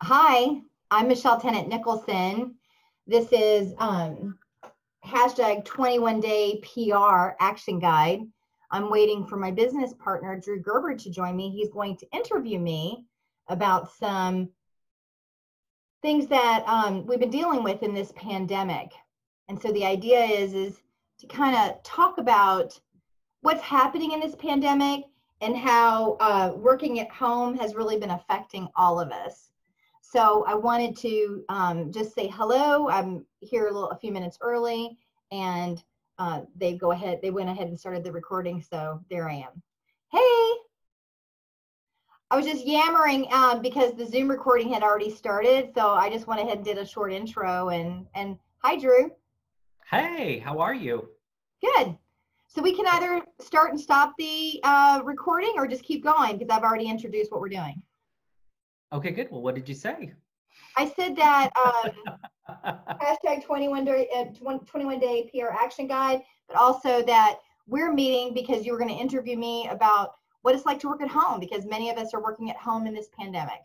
Hi, I'm Michelle Tennant Nicholson. This is hashtag 21 day PR action guide. I'm waiting for my business partner, Drew Gerber, to join me. He's going to interview me about some things that we've been dealing with in this pandemic. And so the idea is to kind of talk about what's happening in this pandemic and how working at home has really been affecting all of us. So I wanted to just say hello. I'm here a few minutes early, and they went ahead and started the recording. So there I am. Hey, I was just yammering because the Zoom recording had already started. So I just went ahead and did a short intro. And hi, Drew. Hey, how are you? Good. So we can either start and stop the recording or just keep going because I've already introduced what we're doing. Okay, good. Well, what did you say? I said that hashtag 21 day PR action guide, but also that we're meeting because you were going to interview me about what it's like to work at home because many of us are working at home in this pandemic.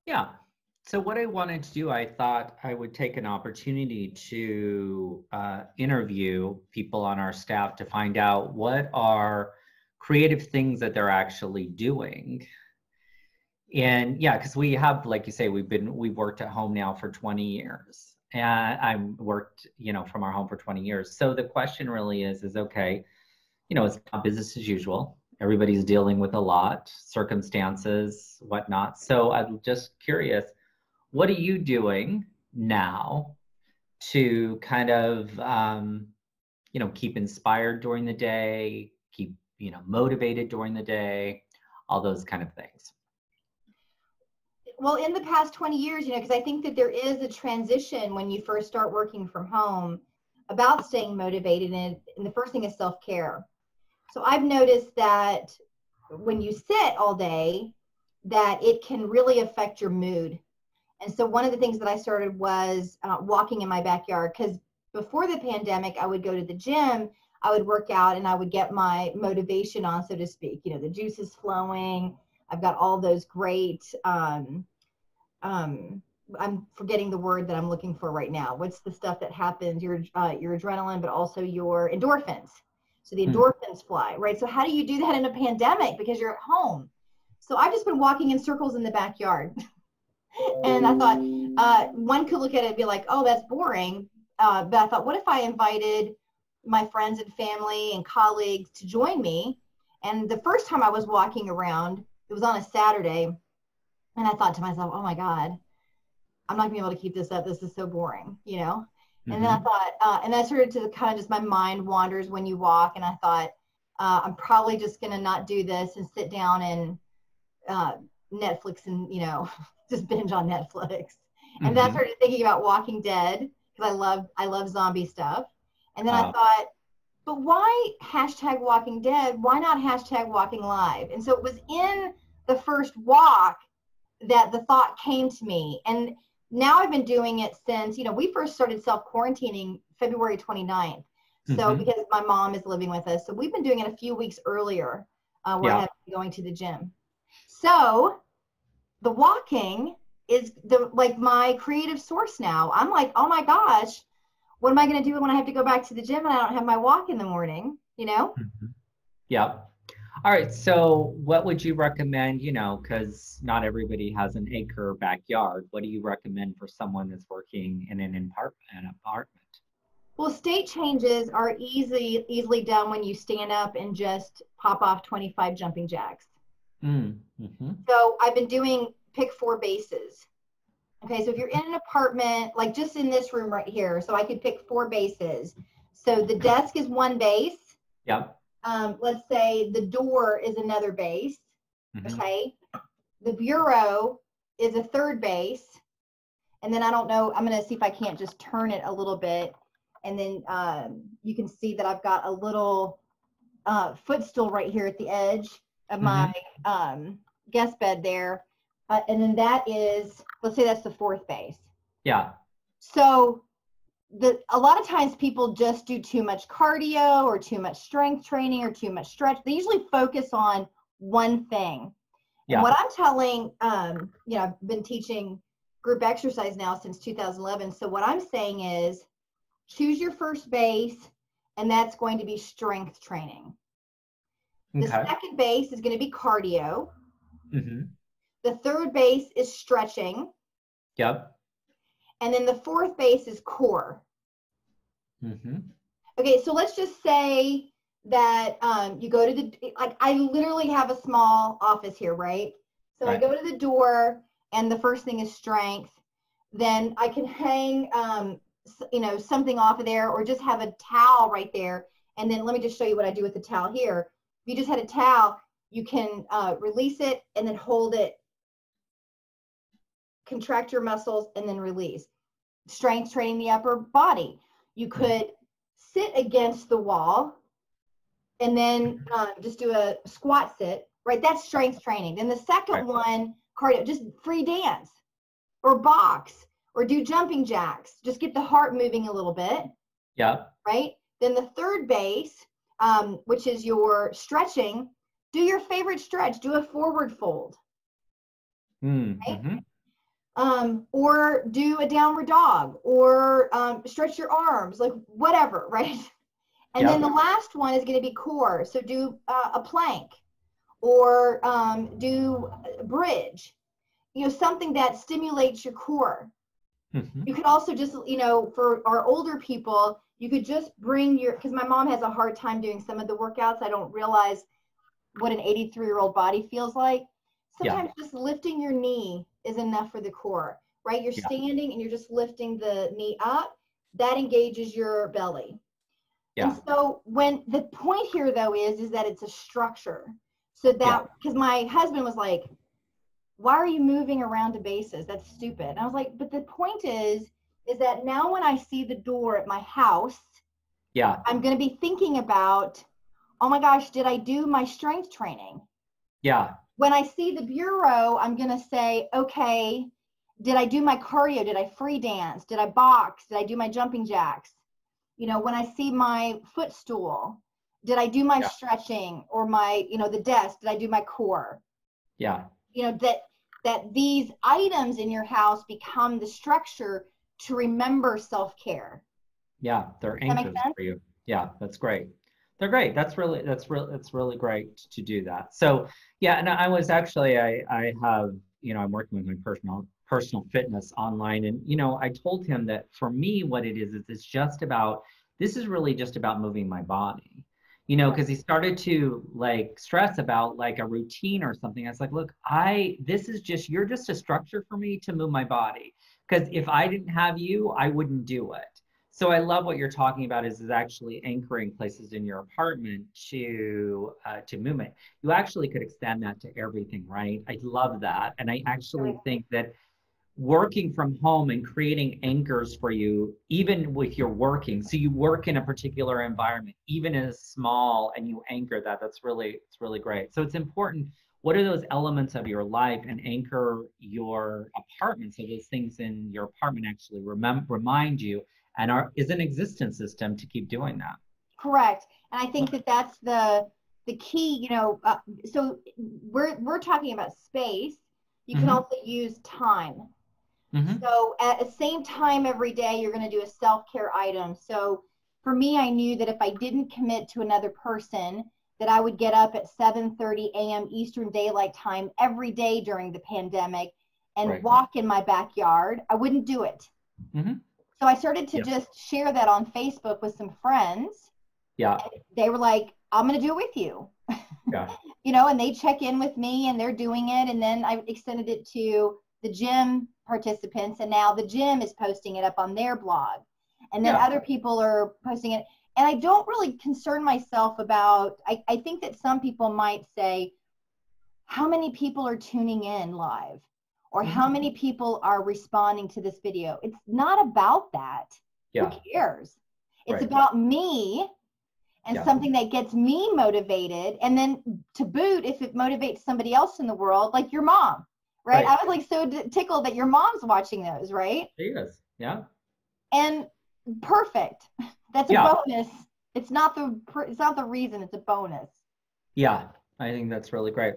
Yeah. So what I wanted to do, I thought I would take an opportunity to interview people on our staff to find out what are creative things that they're actually doing. And yeah, because we have, like you say, we've worked at home now for 20 years. And I've worked, from our home for 20 years. So the question really is okay, it's not business as usual. Everybody's dealing with a lot, circumstances, whatnot. So I'm just curious, what are you doing now to kind of, keep inspired during the day, keep, motivated during the day, all those kind of things? Well, in the past 20 years, because I think that there is a transition when you first start working from home about staying motivated. And the first thing is self-care. So I've noticed that when you sit all day, that it can really affect your mood. And so one of the things that I started was walking in my backyard, because before the pandemic, I would go to the gym, I would work out, and I would get my motivation on, so to speak. The juice is flowing. I've got all those great, I'm forgetting the word that I'm looking for right now. What's the stuff that happens? Your adrenaline, but also your endorphins. So the endorphins fly, right? So how do you do that in a pandemic? Because you're at home. So I've just been walking in circles in the backyard. And I thought one could look at it and be like, oh, that's boring. But I thought, what if I invited my friends and family and colleagues to join me? And the first time I was walking around, it was on a Saturday. And I thought to myself, oh my God, I'm not gonna be able to keep this up. This is so boring, And then I thought, and I started to kind of just, my mind wanders when you walk. And I thought, I'm probably just gonna not do this and sit down and Netflix and, just binge on Netflix. And then I started thinking about Walking Dead because I love zombie stuff. And then I thought, but why hashtag Walking Dead? Why not hashtag Walking Live? And so it was in the first walk that the thought came to me. And now I've been doing it since, we first started self-quarantining February 29th. So because my mom is living with us. So we've been doing it a few weeks earlier where I have been going to the gym. So the walking is my creative source now. I'm like, oh my gosh, what am I going to do when I have to go back to the gym and I don't have my walk in the morning, Yeah. All right. So what would you recommend, because not everybody has an acre backyard. What do you recommend for someone that's working in an apartment? Well, state changes are easily done when you stand up and just pop off 25 jumping jacks. So I've been doing pick 4 bases. Okay, so if you're in an apartment, like just in this room right here, so I could pick 4 bases. So the desk is 1 base. Yep. Let's say the door is another base. Okay. The bureau is a 3rd base. And then I don't know, I'm going to see if I can't just turn it a little bit. And then you can see that I've got a little footstool right here at the edge of my guest bed there. And then that is, let's say that's the 4th base. Yeah. So a lot of times people just do too much cardio or too much strength training or too much stretch. They usually focus on one thing. Yeah. And what I'm telling, I've been teaching group exercise now since 2011. So what I'm saying is choose your first base, and that's going to be strength training. The second base is going to be cardio. Mm-hmm. The third base is stretching. Yep. And then the fourth base is core. Mm-hmm. Okay, so let's just say that you go to the, like I literally have a small office here, right? So I go to the door and the first thing is strength. Then I can hang, something off of there, or just have a towel right there. And then let me just show you what I do with the towel here. If you just had a towel, you can release it and then hold it, contract your muscles, and then release. Strength training the upper body. You could sit against the wall and then just do a squat sit, right? That's strength training. Then the second one, cardio, just free dance or box or do jumping jacks. Just get the heart moving a little bit. Yeah. Right? Then the third base, which is your stretching, do your favorite stretch. Do a forward fold. Mm-hmm. Right? Or do a downward dog, or stretch your arms, like whatever, right? And then the last one is going to be core. So do a plank, or do a bridge, something that stimulates your core. Mm-hmm. You could also just, for our older people, you could just bring because my mom has a hard time doing some of the workouts. I don't realize what an 83-year-old body feels like. Sometimes just lifting your knee is enough for the core, right? You're standing and you're just lifting the knee up. That engages your belly. Yeah. And so when the point here though is that it's a structure. So that, because my husband was like, why are you moving around to bases? That's stupid. And I was like, but the point is that now when I see the door at my house, I'm going to be thinking about, oh my gosh, did I do my strength training? Yeah. When I see the bureau, I'm going to say, okay, did I do my cardio? Did I free dance? Did I box? Did I do my jumping jacks? When I see my footstool, did I do my stretching, or my, the desk, did I do my core? Yeah. That these items in your house become the structure to remember self-care. Yeah, they're anchors for you. Yeah, that's great. They're great. That's really great to do that. So yeah, and I was actually, I have, I'm working with my personal fitness online, and I told him that for me, what it is this is really just about moving my body. Because he started to stress about a routine or something. I was like, look, you're just a structure for me to move my body. Because if I didn't have you, I wouldn't do it. So I love what you're talking about is actually anchoring places in your apartment to movement. You actually could extend that to everything, right? I love that. And I actually think that working from home and creating anchors for you, even with your working. So you work in a particular environment, even as small, and you anchor that. It's really great. So it's important. What are those elements of your life, and anchor your apartment so those things in your apartment actually remind you and is an existence system to keep doing that. Correct. And I think that's the key, so we're talking about space. You can also use time. Mm-hmm. So at the same time every day, you're going to do a self-care item. So for me, I knew that if I didn't commit to another person, that I would get up at 7:30 a.m. Eastern Daylight Time every day during the pandemic and walk in my backyard. I wouldn't do it. Mm-hmm. So I started to just share that on Facebook with some friends. Yeah. And they were like, I'm going to do it with you. Yeah. And they check in with me and they're doing it. And then I extended it to the gym participants, and now the gym is posting it up on their blog, and then other people are posting it. And I don't really concern myself about, I think that some people might say, how many people are tuning in live, or how many people are responding to this video? It's not about that. Who cares? It's about me and something that gets me motivated. And then to boot, if it motivates somebody else in the world, like your mom. Right? I was so tickled that your mom's watching those, right? She is, yeah. And perfect. That's a bonus. It's not the reason, it's a bonus. Yeah, I think that's really great.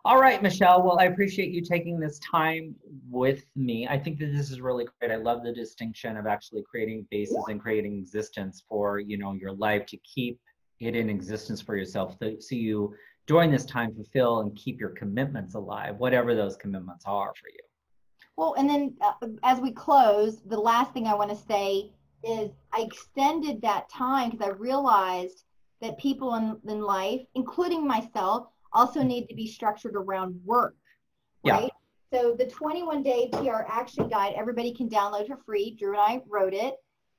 All right, Michelle. Well, I appreciate you taking this time with me. I think that this is really great. I love the distinction of actually creating bases and creating existence for, you know, your life, to keep it in existence for yourself. So you, during this time, fulfill and keep your commitments alive, whatever those commitments are for you. Well, and then as we close, the last thing I want to say is I extended that time because I realized that people in life, including myself, also need to be structured around work, right? Yeah. So the 21-day PR action guide, everybody can download for free. Drew and I wrote it,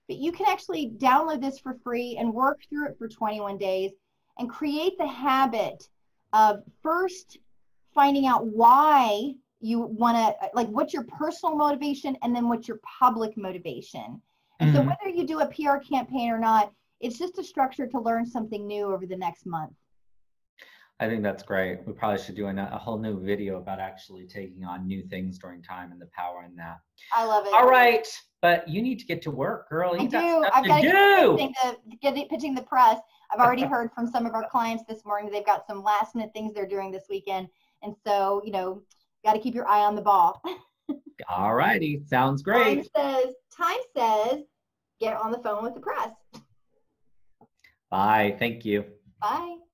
but you can actually download this for free and work through it for 21 days and create the habit of first finding out why you want to, like, what's your personal motivation, and then what's your public motivation. And so whether you do a PR campaign or not, it's just a structure to learn something new over the next month. I think that's great. We probably should do a whole new video about actually taking on new things during time and the power in that. I love it. All right, but you need to get to work, girl. I do. I've got to get pitching the press. I've already heard from some of our clients this morning. They've got some last minute things they're doing this weekend. And so, you know, got to keep your eye on the ball. All righty. Sounds great. Time says, get on the phone with the press. Bye. Thank you. Bye.